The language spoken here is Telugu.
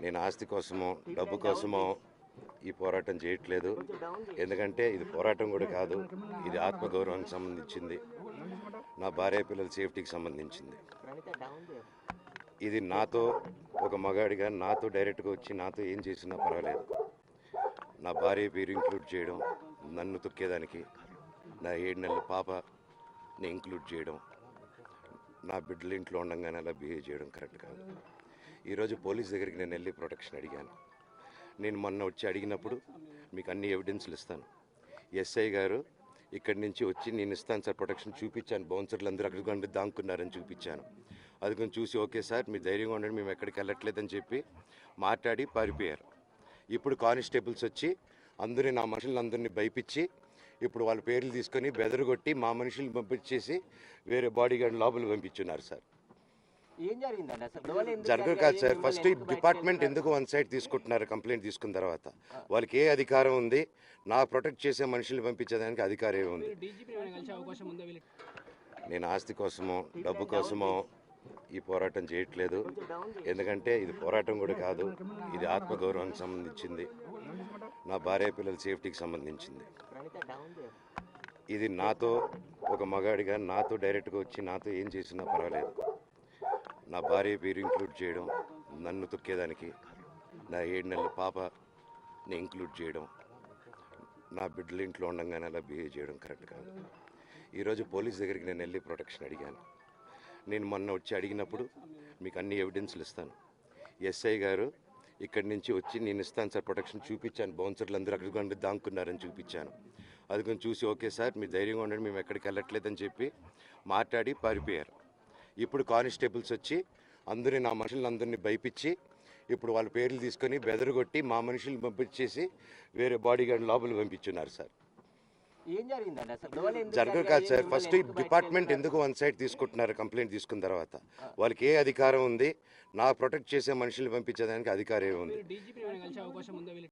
నేను ఆస్తి కోసమో డబ్బు కోసమో ఈ పోరాటం చేయట్లేదు. ఎందుకంటే ఇది పోరాటం కూడా కాదు, ఇది ఆత్మగౌరవానికి సంబంధించింది, నా భార్య పిల్లల సేఫ్టీకి సంబంధించింది. ఇది నాతో ఒక మగాడిగా నాతో డైరెక్ట్గా వచ్చి నాతో ఏం చేసినా పర్వాలేదు. నా భార్య పేరు ఇంక్లూడ్ చేయడం, నన్ను తొక్కేదానికి, నా 7 నెలల పాపని ఇంక్లూడ్ చేయడం, నా బిడ్డలు ఇంట్లో ఉండగానే అలా బిహేవ్ చేయడం కరెక్ట్ కాదు. ఈరోజు పోలీస్ దగ్గరికి నేను వెళ్ళి ప్రొటెక్షన్ అడిగాను. నేను మొన్న వచ్చి అడిగినప్పుడు మీకు అన్ని ఎవిడెన్స్లు ఇస్తాను. ఎస్ఐ గారు ఇక్కడి నుంచి వచ్చి నేను ఇస్తాను సార్ ప్రొటెక్షన్ చూపించాను. బౌన్సర్లు అందరూ అక్కడికి దాక్కున్నారని చూపించాను. అది కొంచెం చూసి ఓకే సార్ మీరు ధైర్యంగా ఉండండి, మేము ఎక్కడికి వెళ్ళట్లేదని చెప్పి మాట్లాడి పారిపోయారు. ఇప్పుడు కానిస్టేబుల్స్ వచ్చి అందరినీ నా మనుషులందరినీ భయపించి ఇప్పుడు వాళ్ళ పేర్లు తీసుకొని బెదరగొట్టి మా మనుషులు పంపించేసి వేరే బాడీ గార్డ్ లోపల పంపించున్నారు సార్. జరగదు కాదు సార్. ఫస్ట్ డిపార్ట్మెంట్ ఎందుకు వన్ సైడ్ తీసుకుంటున్నారు? కంప్లైంట్ తీసుకున్న తర్వాత వాళ్ళకి ఏ అధికారం ఉంది? నా ప్రొటెక్ట్ చేసే మనుషులు పంపించేదానికి అధికారం ఉంది. నేను ఆస్తి కోసమో డబ్బు కోసమో ఈ పోరాటం చేయట్లేదు. ఎందుకంటే ఇది పోరాటం కూడా కాదు, ఇది ఆత్మగౌరవానికి సంబంధించింది, నా భార్య పిల్లల సేఫ్టీకి సంబంధించింది. ఇది నాతో ఒక మగాడిగా నాతో డైరెక్ట్గా వచ్చి నాతో ఏం చేసినా పర్వాలేదు. నా భార్య పేరు ఇంక్లూడ్ చేయడం, నన్ను తొక్కేదానికి, నా 7 నెలల పాపని ఇంక్లూడ్ చేయడం, నా బిడ్డలు ఇంట్లో ఉండగానే అలా బిహేవ్ చేయడం కరెక్ట్ కాదు. ఈరోజు పోలీస్ దగ్గరికి నేను వెళ్ళి ప్రొటెక్షన్ అడిగాను. నేను మొన్న వచ్చి అడిగినప్పుడు మీకు అన్ని ఎవిడెన్స్లు ఇస్తాను. ఎస్ఐ గారు ఇక్కడి నుంచి వచ్చి నేను ఇస్తాను సార్ ప్రొటెక్షన్ చూపించాను. బౌన్సర్లు అందరూ అక్కడికి దాక్కున్నారని చూపించాను. అది కొంచెం చూసి ఓకే సార్ మీరు ధైర్యంగా ఉండండి, మేము ఎక్కడికి వెళ్ళట్లేదని చెప్పి మాట్లాడి పారిపోయారు. ఇప్పుడు కానిస్టేబుల్స్ వచ్చి అందరినీ నా మనుషులందరినీ భయపించి ఇప్పుడు వాళ్ళ పేర్లు తీసుకొని బెదరగొట్టి మా మనుషులు పంపించేసి వేరే బాడీ గార్డ్ లోపల పంపించున్నారు సార్. జరగదు కాదు సార్. ఫస్ట్ డిపార్ట్మెంట్ ఎందుకు వన్ సైడ్ తీసుకుంటున్నారు? కంప్లైంట్ తీసుకున్న తర్వాత వాళ్ళకి ఏ అధికారం ఉంది? నా ప్రొటెక్ట్ చేసే మనుషులు పంపించేదానికి అధికారం ఉంది.